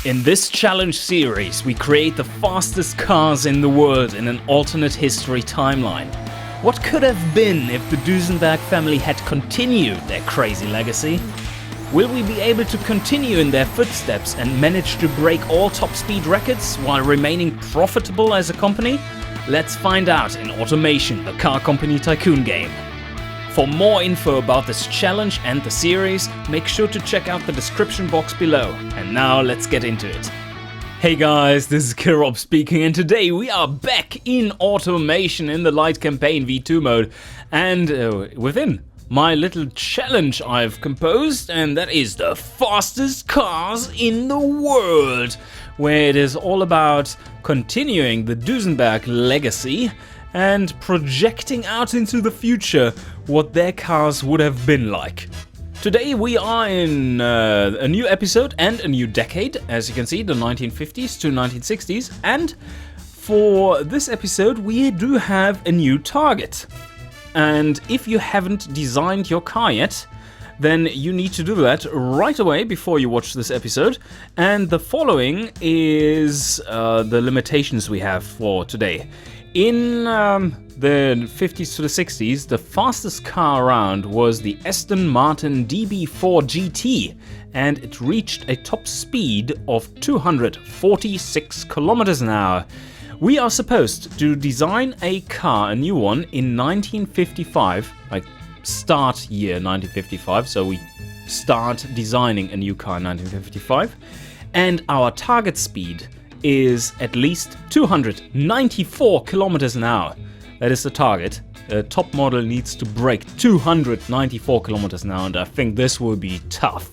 In this challenge series, we create the fastest cars in the world in an alternate history timeline. What could have been if the Duesenberg family had continued their crazy legacy? Will we be able to continue in their footsteps and manage to break all top speed records while remaining profitable as a company? Let's find out in Automation, the Car Company Tycoon game. For more info about this challenge and the series, make sure to check out the description box below. And now let's get into it. Hey guys, this is Kirop speaking, and today we are back in Automation in the Light Campaign V2 mode, and within my little challenge I've composed, and that is the fastest cars in the world, where it is all about continuing the Duesenberg legacy and projecting out into the future what their cars would have been like. Today we are in a new episode and a new decade, as you can see, the 1950s to 1960s, and for this episode we do have a new target. And if you haven't designed your car yet, then you need to do that right away before you watch this episode. And the following is the limitations we have for today. In the 50s to the 60s, the fastest car around was the Aston Martin DB4 GT, and it reached a top speed of 246 kilometers an hour. We are supposed to design a car, a new one, in 1955, like start year 1955, so we start designing a new car in 1955, and our target speed is at least 294 kilometers an hour. That is the target. The top model needs to break 294 kilometers an hour, and I think this will be tough.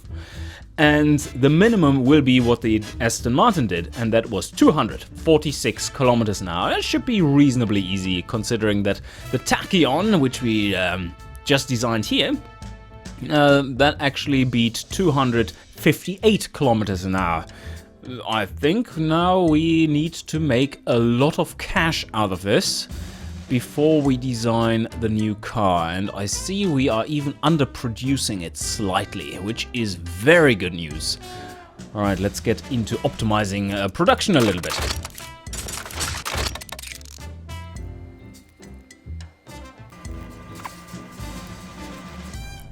And the minimum will be what the Aston Martin did, and that was 246 kilometers an hour. That should be reasonably easy, considering that the Tachyon, which we just designed here, that actually beat 258 kilometers an hour. I think now we need to make a lot of cash out of this before we design the new car, and I see we are even underproducing it slightly, which is very good news. Alright, let's get into optimizing production a little bit.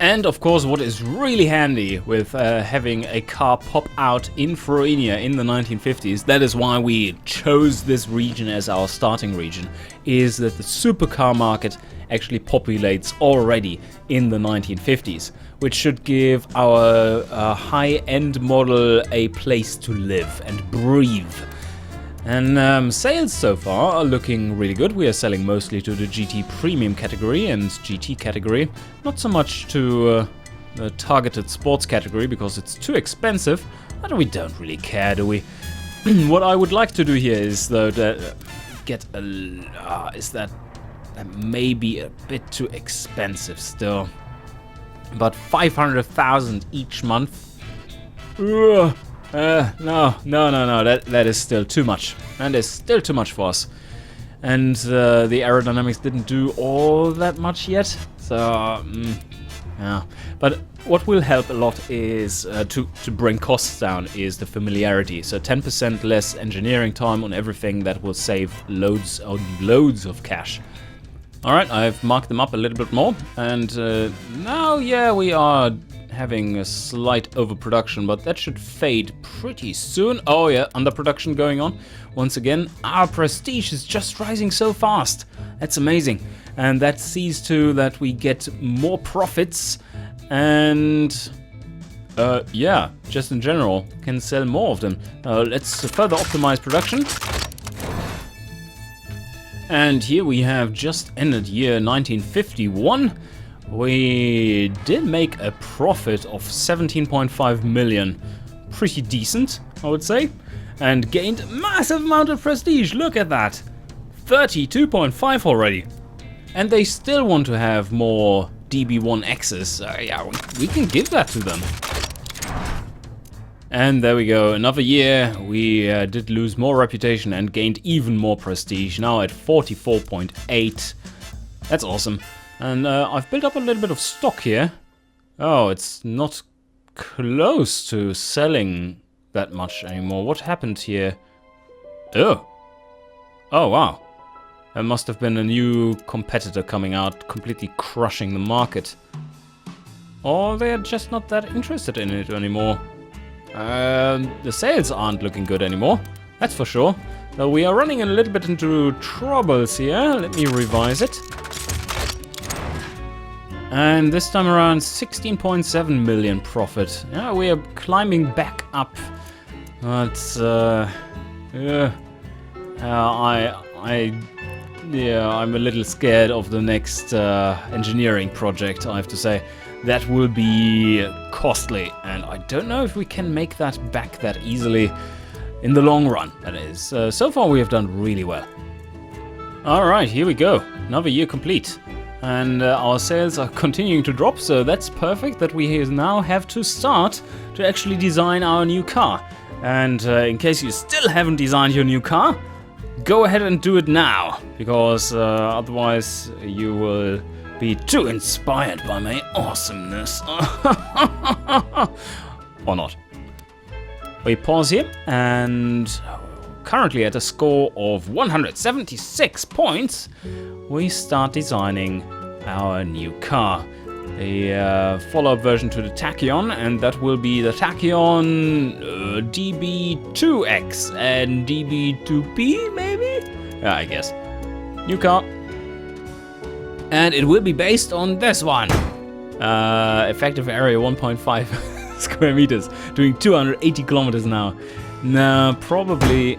And of course, what is really handy with having a car pop out in Froenia in the 1950s, that is why we chose this region as our starting region, is that the supercar market actually populates already in the 1950s, which should give our high-end model a place to live and breathe. And sales so far are looking really good. We are selling mostly to the GT Premium category and GT category, not so much to the targeted sports category because it's too expensive, but we don't really care, do we? What I would like to do here is though get a that may be a bit too expensive still, but 500,000 each month. No, that is still too much. And it's still too much for us. And the aerodynamics didn't do all that much yet. So, yeah. But what will help a lot is, to bring costs down, is the familiarity. So 10% less engineering time on everything, that will save loads of cash. Alright, I've marked them up a little bit more. And now, yeah, we are having a slight overproduction, but that should fade pretty soon. Oh yeah, underproduction going on. Once again, our prestige is just rising so fast. That's amazing. And that sees to that we get more profits and yeah, just in general, can sell more of them. Let's further optimize production. And here we have just ended year 1951. We did make a profit of 17.5 million. Pretty decent, I would say. And gained a massive amount of prestige. Look at that. 32.5 already. And they still want to have more DB1Xs. Yeah, we can give that to them. And there we go. Another year. We did lose more reputation and gained even more prestige. Now at 44.8. That's awesome. And I've built up a little bit of stock here. Oh, it's not close to selling that much anymore. What happened here? Oh. Oh, wow. There must have been a new competitor coming out, completely crushing the market. Or they're just not that interested in it anymore. The sales aren't looking good anymore, that's for sure. So we are running a little bit into troubles here. Let me revise it. And this time around, 16.7 million profit. Yeah, we are climbing back up. But I'm a little scared of the next engineering project, I have to say. That will be costly, and I don't know if we can make that back that easily in the long run, that is. So far we have done really well. Alright, here we go. Another year complete. And our sales are continuing to drop, so that's perfect that we now have to start to actually design our new car. And in case you still haven't designed your new car, go ahead and do it now, because otherwise you will be too inspired by my awesomeness. Or not. We pause here, and currently at a score of 176 points, we start designing our new car. A follow-up version to the Tachyon, and that will be the Tachyon DB2X and DB2P, maybe? Yeah, I guess. New car. And it will be based on this one. Effective area 1.5 square meters, doing 280 kilometers an hour. Now, probably...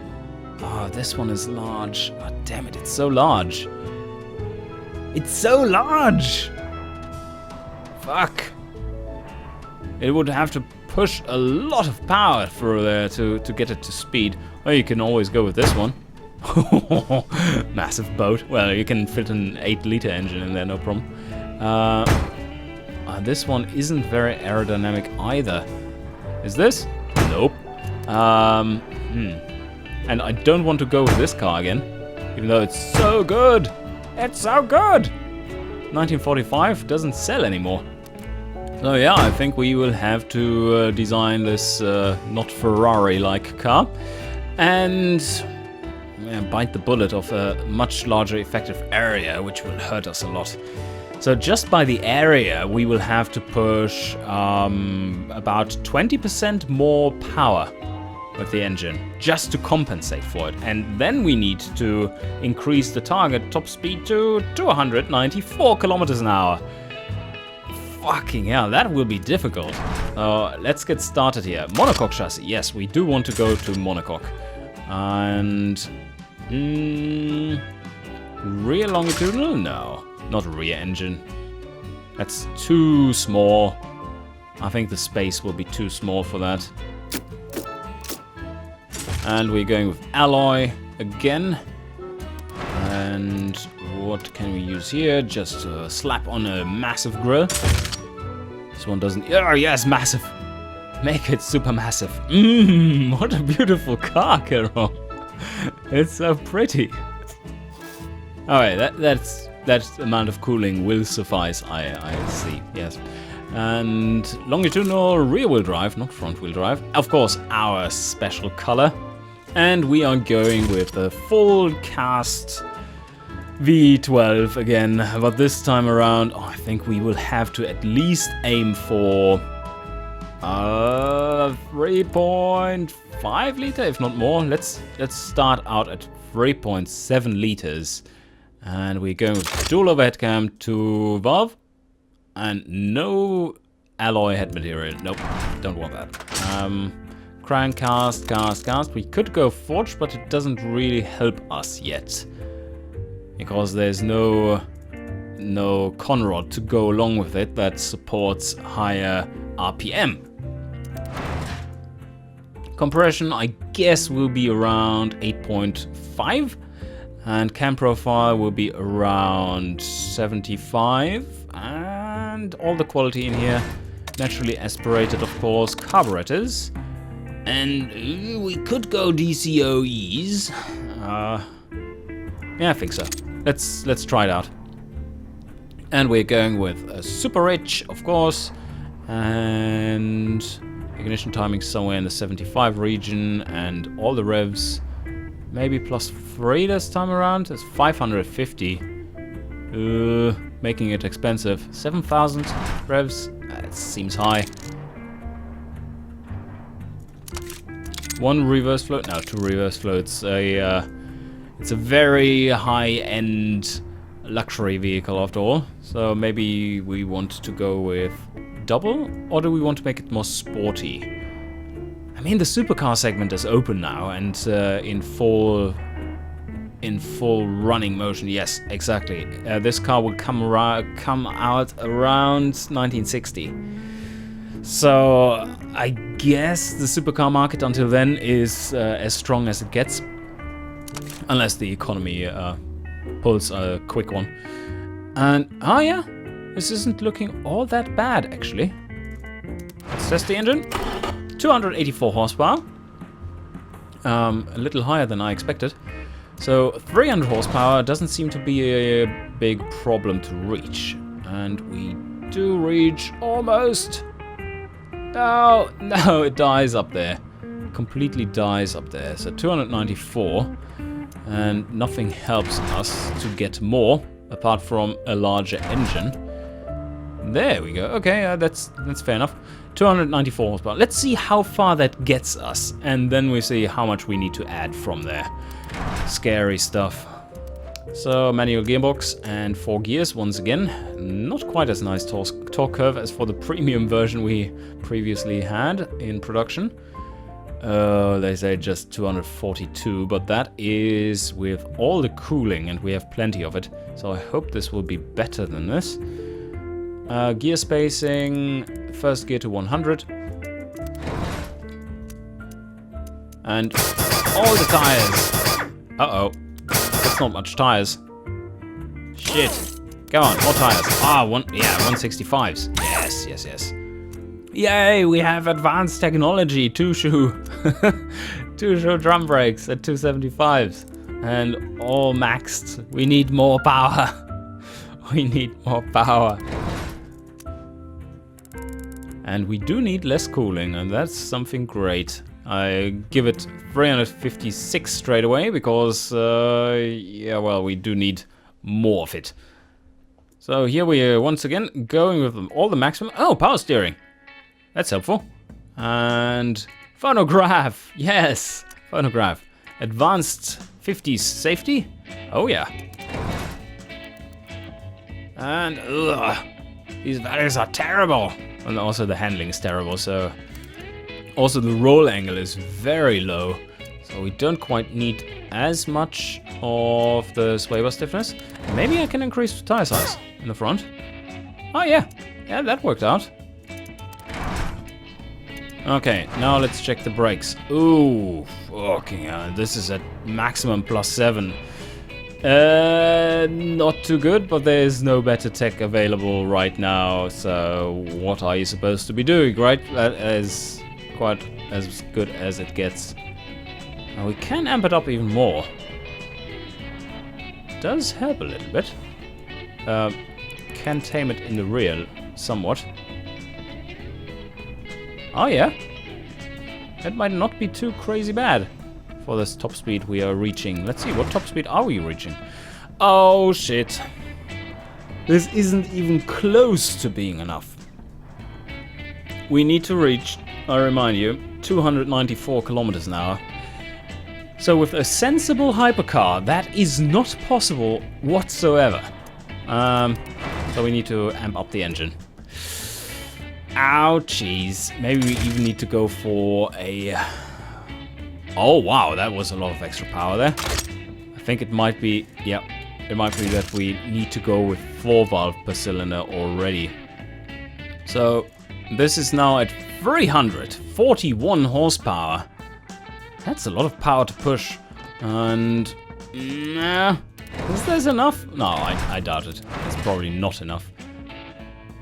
Oh, this one is large. Oh, damn it, it's so large. It's so large! Fuck. It would have to push a lot of power through there to get it to speed. Or you can always go with this one. Massive boat. Well, you can fit an 8-liter engine in there, no problem. This one isn't very aerodynamic either. Is this? Nope. And I don't want to go with this car again, even though it's so good. It's so good. 1945 doesn't sell anymore. So yeah, I think we will have to design this not Ferrari-like car and bite the bullet of a much larger effective area, which will hurt us a lot. So just by the area, we will have to push about 20% more power with the engine, just to compensate for it. And then we need to increase the target top speed to 294 kilometers an hour. Fucking hell, that will be difficult. Let's get started here. Monocoque chassis. Yes, we do want to go to monocoque. And... rear longitudinal? No, not rear engine. That's too small. I think the space will be too small for that. And we're going with alloy again. And what can we use here? Just a slap on a massive grille. This one doesn't... Oh, yes, massive. Make it super massive. What a beautiful car, Carol. It's so pretty. Alright, that amount of cooling will suffice, I see, yes. And longitudinal rear-wheel drive, not front-wheel drive. Of course, our special color. And we are going with the full cast V12 again, but this time around, I think we will have to at least aim for 3.5 liter, if not more. Let's start out at 3.7 liters, and we're going with dual overhead cam, 2 valve, and no alloy head material. Nope, don't want that. Crank, cast. We could go forged, but it doesn't really help us yet, because there's no conrod to go along with it that supports higher RPM. Compression, I guess, will be around 8.5, and cam profile will be around 75, and all the quality in here, naturally aspirated, of course, carburetors, and we could go DCOEs. Yeah, I think so. Let's try it out. And we're going with a super rich, of course, and Ignition timing somewhere in the 75 region, and all the revs maybe +3 this time around. It's 550. Making it expensive. 7,000 revs. That seems high. One reverse flow. No, two reverse flow. It's a very high-end luxury vehicle after all. So maybe we want to go with double, or do we want to make it more sporty? I mean, the supercar segment is open now and in full running motion. Yes, exactly. This car will come out around 1960. So I guess the supercar market until then is as strong as it gets, unless the economy pulls a quick one. And oh yeah, this isn't looking all that bad actually. Let's test the engine. 284 horsepower. A little higher than I expected. So 300 horsepower doesn't seem to be a big problem to reach. And we do reach almost. No, it dies up there. Completely dies up there. So 294. And nothing helps us to get more apart from a larger engine. There we go. Okay, that's fair enough. 294 horsepower. Let's see how far that gets us, and then we see how much we need to add from there. Scary stuff. So, manual gearbox and 4 gears once again. Not quite as nice torque curve as for the premium version we previously had in production. They say just 242, but that is with all the cooling, and we have plenty of it. So I hope this will be better than this. Gear spacing, first gear to 100. And all the tires. Uh-oh. That's not much tires. Shit. Come on, more tires. Ah, 165s. Yes. Yay, we have advanced technology. 2-shoe. 2-shoe drum brakes at 275s. And all maxed. We need more power. We need more power. And we do need less cooling, and that's something great. I give it 356 straight away because, yeah, well, we do need more of it. So here we are once again going with all the maximum. Oh, power steering. That's helpful. And phonograph. Yes, phonograph. Advanced 50s safety. Oh, yeah. And, ugh, these values are terrible. And also the handling is terrible, so... Also the roll angle is very low, so we don't quite need as much of the sway bar stiffness. Maybe I can increase the tire size in the front. Oh yeah, that worked out. Okay, now let's check the brakes. Ooh, fucking hell, this is at maximum +7. Not too good, but there is no better tech available right now, so what are you supposed to be doing, right? That is quite as good as it gets. Now we can amp it up even more. Does help a little bit. Can tame it in the rear somewhat. Oh yeah. That might not be too crazy bad for this top speed we are reaching. Let's see, what top speed are we reaching? Oh shit. This isn't even close to being enough. We need to reach, I remind you, 294 kilometers an hour. So with a sensible hypercar, that is not possible whatsoever. So we need to amp up the engine. Ouchies. Maybe we even need to go for a... Oh wow, that was a lot of extra power there. I think it might be, yeah, it might be that we need to go with 4 valve per cylinder already. So this is now at 341 horsepower. That's a lot of power to push. And nah, is this enough? No, I doubt it. It's probably not enough.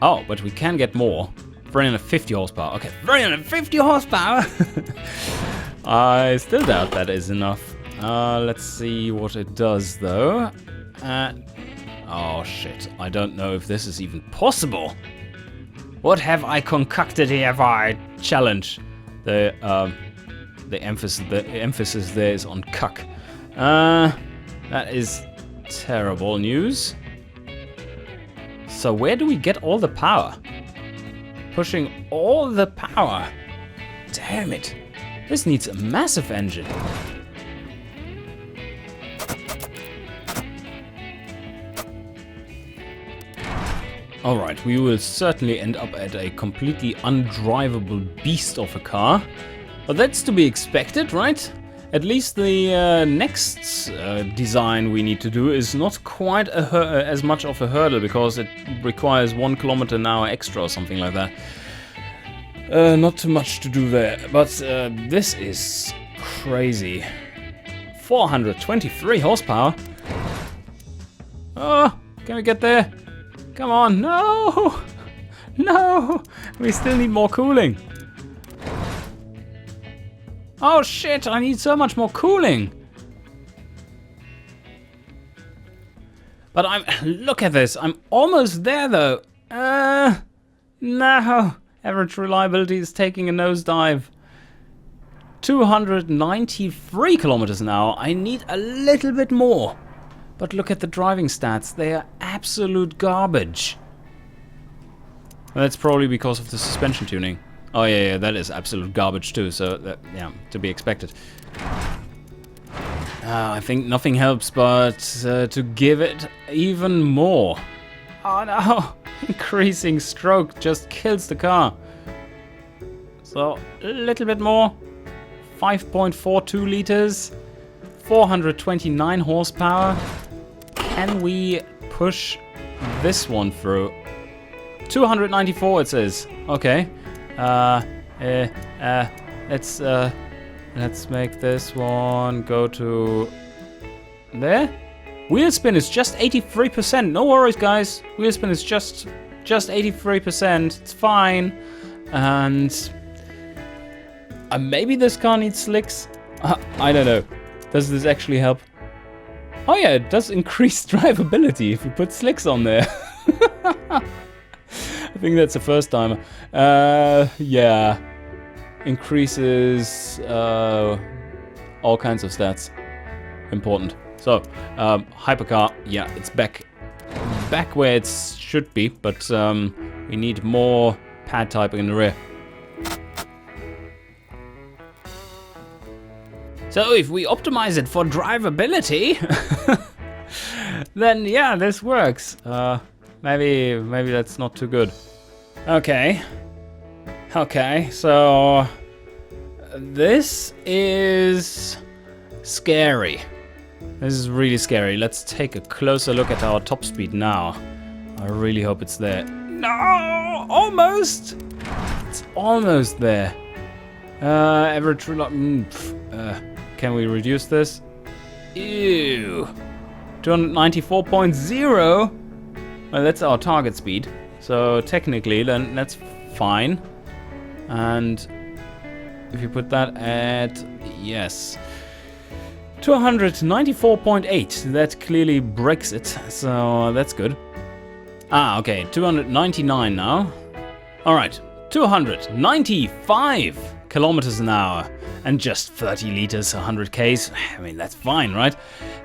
Oh, but we can get more. 350 horsepower. Okay, 350 horsepower. I still doubt that is enough. Let's see what it does, though. Oh, shit. I don't know if this is even possible. What have I concocted here for a challenge? The emphasis there is on cuck. That is terrible news. So where do we get all the power? Pushing all the power. Damn it. This needs a massive engine. Alright, we will certainly end up at a completely undrivable beast of a car. But that's to be expected, right? At least the next design we need to do is not quite as much of a hurdle, because it requires 1 kilometer an hour extra or something like that. Not too much to do there, but this is crazy. 423 horsepower. Oh, can we get there? Come on, no! No! We still need more cooling. Oh shit, I need so much more cooling. But look at this, I'm almost there though. No. Average reliability is taking a nosedive. 293 kilometers an hour. I need a little bit more. But look at the driving stats. They are absolute garbage. Well, that's probably because of the suspension tuning. Oh yeah, that is absolute garbage too. So that, yeah, to be expected. I think nothing helps but to give it even more. Oh no! Increasing stroke just kills the car. So a little bit more. 5.42 liters. 429 horsepower. Can we push this one through? 294 it says. Okay. Let's make this one go to there. Wheel spin is just 83%. No worries, guys. Wheel spin is just 83%. It's fine. And maybe this car needs slicks. I don't know. Does this actually help? Oh yeah, it does increase drivability if we put slicks on there. I think that's the first time. Yeah. Increases all kinds of stats. Important. So, hypercar, yeah, it's back where it should be, but we need more pad type in the rear. So if we optimize it for drivability, then yeah, this works. Maybe that's not too good. Okay, so this is scary. This is really scary. Let's take a closer look at our top speed now. I really hope it's there. No, almost. It's almost there. Average can we reduce this? Ew. 294.0. Well, that's our target speed. So technically, then that's fine. And if you put that at, yes, 294.8, that clearly breaks it, so that's good. Okay, 299 now. Alright, 295 kilometers an hour and just 30 liters, 100 Ks. I mean, that's fine, right?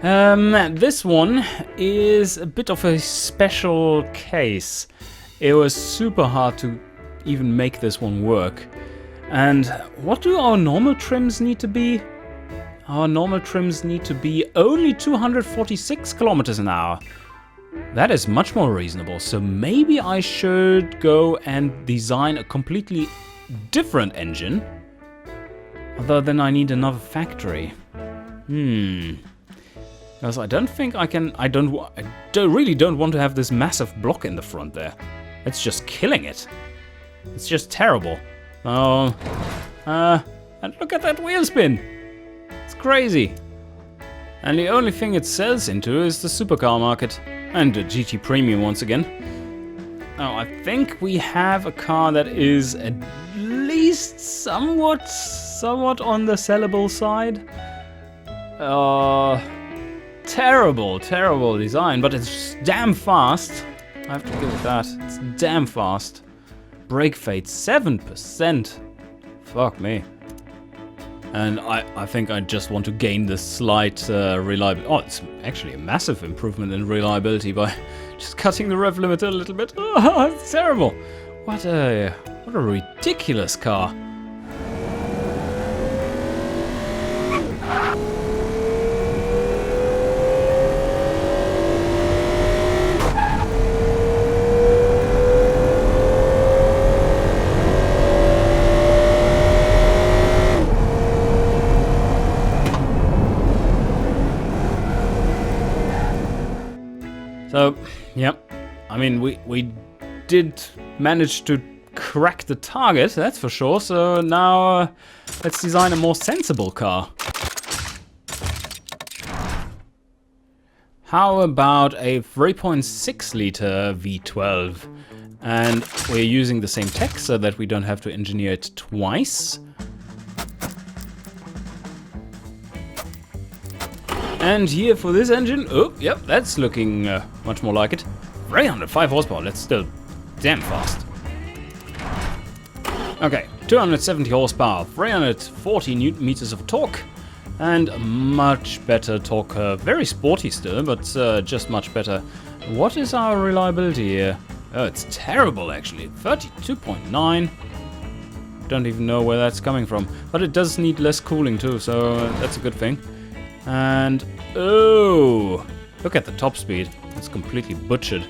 This one is a bit of a special case. It was super hard to even make this one work. And what do our normal trims need to be? Our normal trims need to be only 246 kilometers an hour. That is much more reasonable. So maybe I should go and design a completely different engine. Although then I need another factory. Because I don't think I can. I really don't want to have this massive block in the front there. It's just killing it. It's just terrible. Oh, and look at that wheel spin. It's crazy. And the only thing it sells into is the supercar market. And the GT Premium once again. Oh, I think we have a car that is at least somewhat on the sellable side. Terrible design, but it's damn fast. I have to give it that. It's damn fast. Brake fade 7%. Fuck me. And I think I just want to gain this slight reliability. Oh, it's actually a massive improvement in reliability by just cutting the rev limiter a little bit. Oh, it's terrible. What a ridiculous car. So, yep, I mean, we did manage to crack the target, that's for sure. So now let's design a more sensible car. How about a 3.6 liter V12? And we're using the same tech so that we don't have to engineer it twice. And here for this engine, oh, yep, that's looking much more like it. 305 horsepower, that's still damn fast. Okay, 270 horsepower, 340 newton meters of torque, and much better torque. Very sporty still, but just much better. What is our reliability here? Oh, it's terrible actually, 32.9. Don't even know where that's coming from, but it does need less cooling too, so that's a good thing. And oh, look at the top speed. It's completely butchered.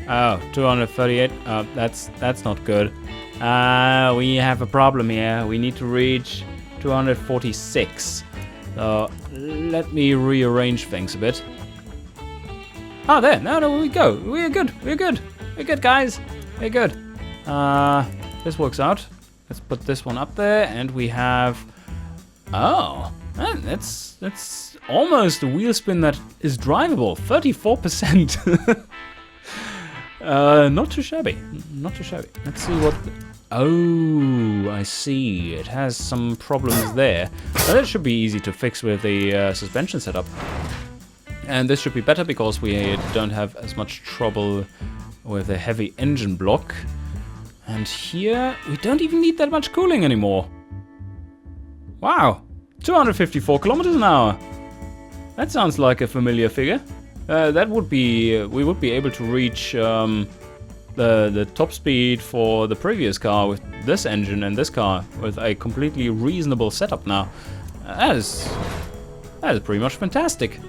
Oh, 238. That's not good. We have a problem here. We need to reach 246. So let me rearrange things a bit. Oh, there. No, we go. We're good. We're good. We're good, guys. We're good. This works out. Let's put this one up there, and we have. Oh. Man, that's almost a wheel spin that is drivable. 34%. Not too shabby. Not too shabby. Let's see what. Oh, I see. It has some problems there. But that should be easy to fix with the suspension setup. And this should be better because we don't have as much trouble with a heavy engine block. And here we don't even need that much cooling anymore. Wow. 254 kilometers an hour. That sounds like a familiar figure. That would be we would be able to reach the top speed for the previous car with this engine and this car with a completely reasonable setup now. That is pretty much fantastic.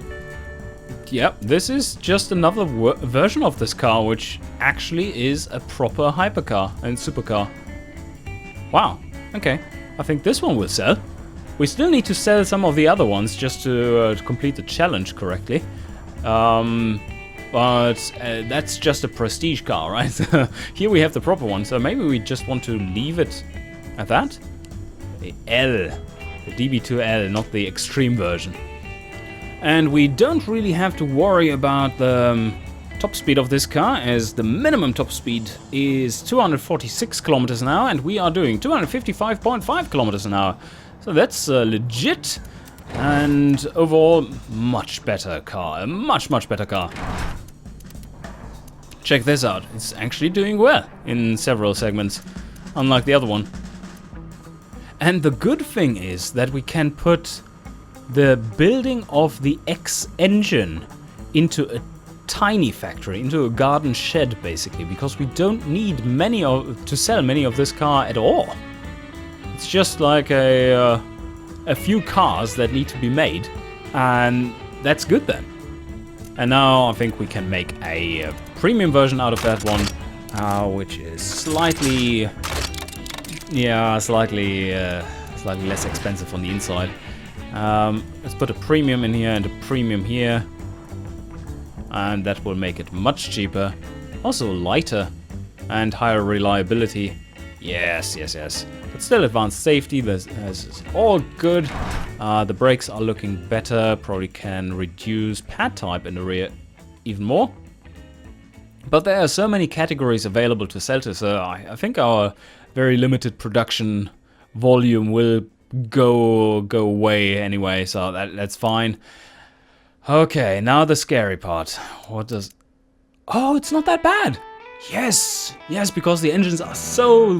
Yep, this is just another version of this car, which actually is a proper hypercar and supercar. Wow. Okay, I think this one will sell. We still need to sell some of the other ones just to complete the challenge correctly. But that's just a prestige car, right? Here we have the proper one, so maybe we just want to leave it at that. The L, the DB2L, not the extreme version. And we don't really have to worry about the top speed of this car, as the minimum top speed is 246 kilometers an hour, and we are doing 255.5 kilometers an hour. So that's legit, and overall, much better car. A much better car. Check this out. It's actually doing well in several segments, unlike the other one. And the good thing is that we can put the building of the X engine into a tiny factory, into a garden shed, basically, because we don't need to sell many of this car at all. It's just like a few cars that need to be made, and that's good then. And now I think we can make a premium version out of that one, which is slightly less expensive on the inside. Let's put a premium in here and a premium here, and that will make it much cheaper. Also lighter and higher reliability. Yes. But still advanced safety, this is all good. The brakes are looking better, probably can reduce pad type in the rear even more. But there are so many categories available to sell to, so I think our very limited production volume will go away anyway, so that's fine. Okay, now the scary part. Oh, it's not that bad! Yes, because the engines are so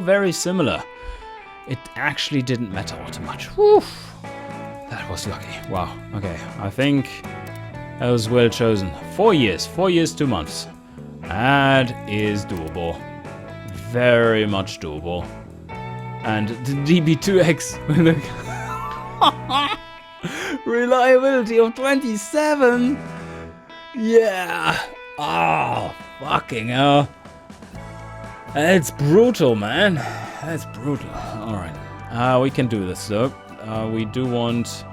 very similar. it actually didn't matter all too much. Whew. That was lucky. Wow. Okay, I think that was well chosen. 4 years. 4 years, 2 months. That is doable. Very much doable. And the DB2X with a reliability of 27. Yeah. Oh, fucking hell. That's brutal, man. That's brutal. Alright. We can do this, though. We do want...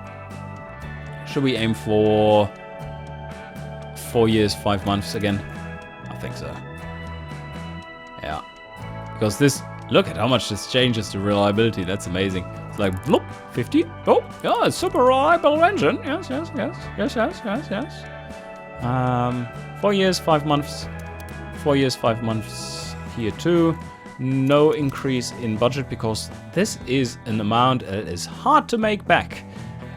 Should we aim for 4 years, 5 months again? I think so. Yeah. Because this... Look at how much this changes the reliability. That's amazing. It's like, bloop, 50. Oh, yeah, it's super reliable engine. Yes, yes, yes. Yes, yes, yes, yes. 4 years, 5 months. 4 years, 5 months here too. No increase in budget because this is an amount that is hard to make back.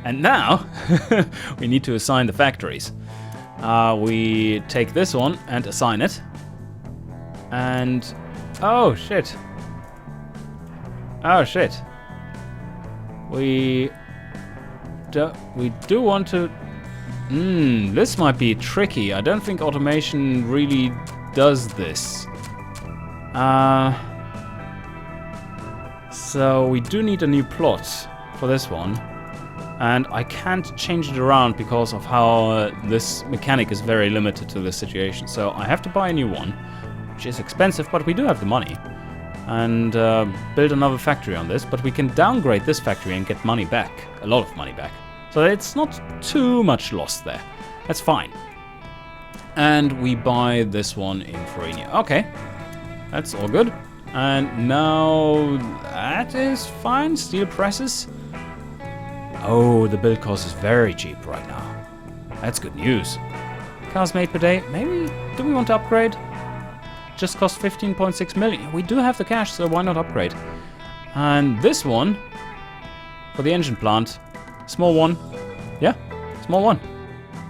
And now we need to assign the factories. We take this one and assign it. And oh shit. Oh shit. We do want to... this might be tricky. I don't think automation really does this. So we do need a new plot for this one. And I can't change it around because of how this mechanic is very limited to this situation. So I have to buy a new one, which is expensive, but we do have the money. And build another factory on this, but we can downgrade this factory and get money back. A lot of money back. So it's not too much loss there. That's fine. And we buy this one in Farina. Okay. That's all good. And now that is fine. Steel presses. Oh, the build cost is very cheap right now. That's good news. Cars made per day. Maybe, do we want to upgrade? Just cost 15.6 million. We do have the cash, so why not upgrade? And this one, for the engine plant, small one. Yeah, small one.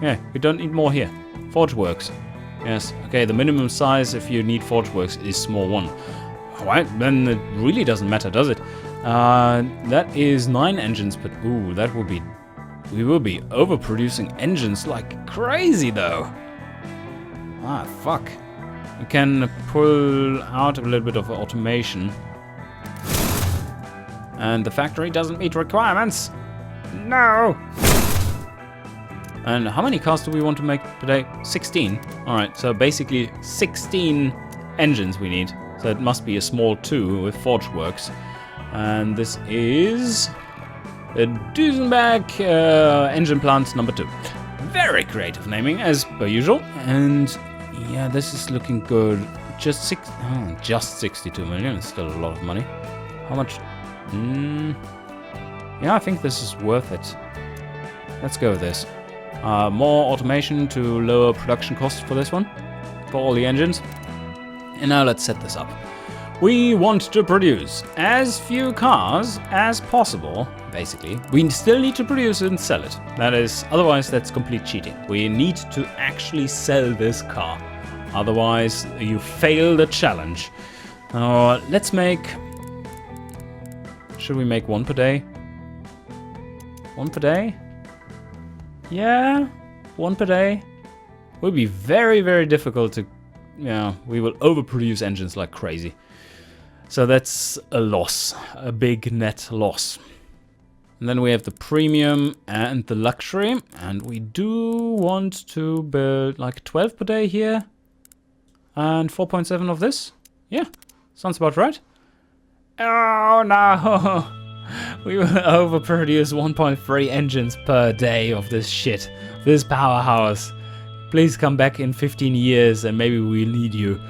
Yeah, we don't need more here. Forge works. Yes, okay, the minimum size if you need forge works is small one. Alright, then it really doesn't matter, does it? That is 9 engines, but ooh, that would be... We will be overproducing engines like crazy, though. Ah, fuck. We can pull out a little bit of automation. And the factory doesn't meet requirements. No! And how many cars do we want to make today? 16. Alright, so basically 16 engines we need. So it must be a small 2 with forge works. And this is the Duesenberg engine plant number 2. Very creative naming, as per usual. And yeah, this is looking good. Just 62 million. It's still a lot of money. How much? Yeah, I think this is worth it. Let's go with this. More automation to lower production costs for this one, for all the engines. And now let's set this up. We want to produce as few cars as possible, basically. We still need to produce and sell it. That is, otherwise that's complete cheating. We need to actually sell this car. Otherwise, you fail the challenge. Let's make... Should we make 1 per day? 1 per day? Yeah, 1 per day. Will be very, very difficult to... Yeah, we will overproduce engines like crazy. So that's a loss, a big net loss. And then we have the premium and the luxury. And we do want to build like 12 per day here. And 4.7 of this. Yeah, sounds about right. Oh no! We will overproduce 1.3 engines per day of this shit. This powerhouse. Please come back in 15 years and maybe we'll need you.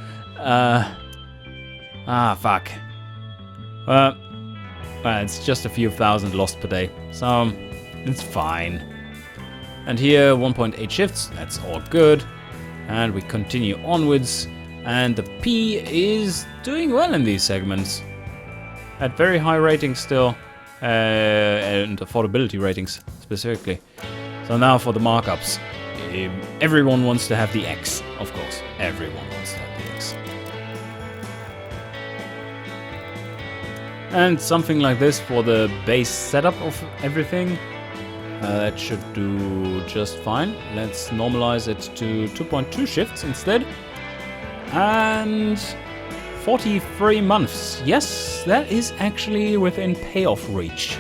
Fuck. Well, it's just a few thousand lost per day. So, it's fine. And here, 1.8 shifts. That's all good. And we continue onwards. And the P is doing well in these segments. At very high ratings still. And affordability ratings specifically. So now for the markups. Everyone wants to have the X, of course. Everyone wants to have the X. And something like this for the base setup of everything. That should do just fine. Let's normalize it to 2.2 shifts instead. And 43 months. Yes, that is actually within payoff reach.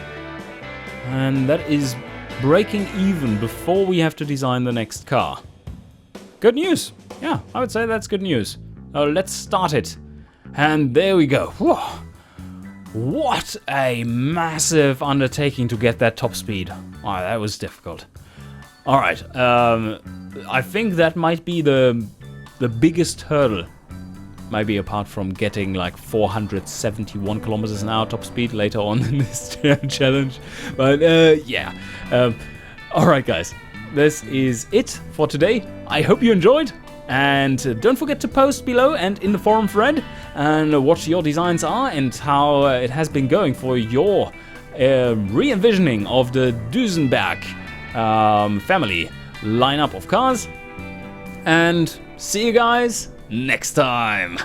And that is breaking even before we have to design the next car. Good news. Yeah, I would say that's good news. Let's start it. And there we go. Whoa. What a massive undertaking to get that top speed. Oh, that was difficult. Alright, I think that might be the biggest hurdle. Maybe apart from getting like 471 kilometers an hour top speed later on in this challenge. But yeah. Alright guys, this is it for today. I hope you enjoyed. And don't forget to post below and in the forum thread and what your designs are and how it has been going for your re-envisioning of the Duesenberg family lineup of cars. And see you guys next time.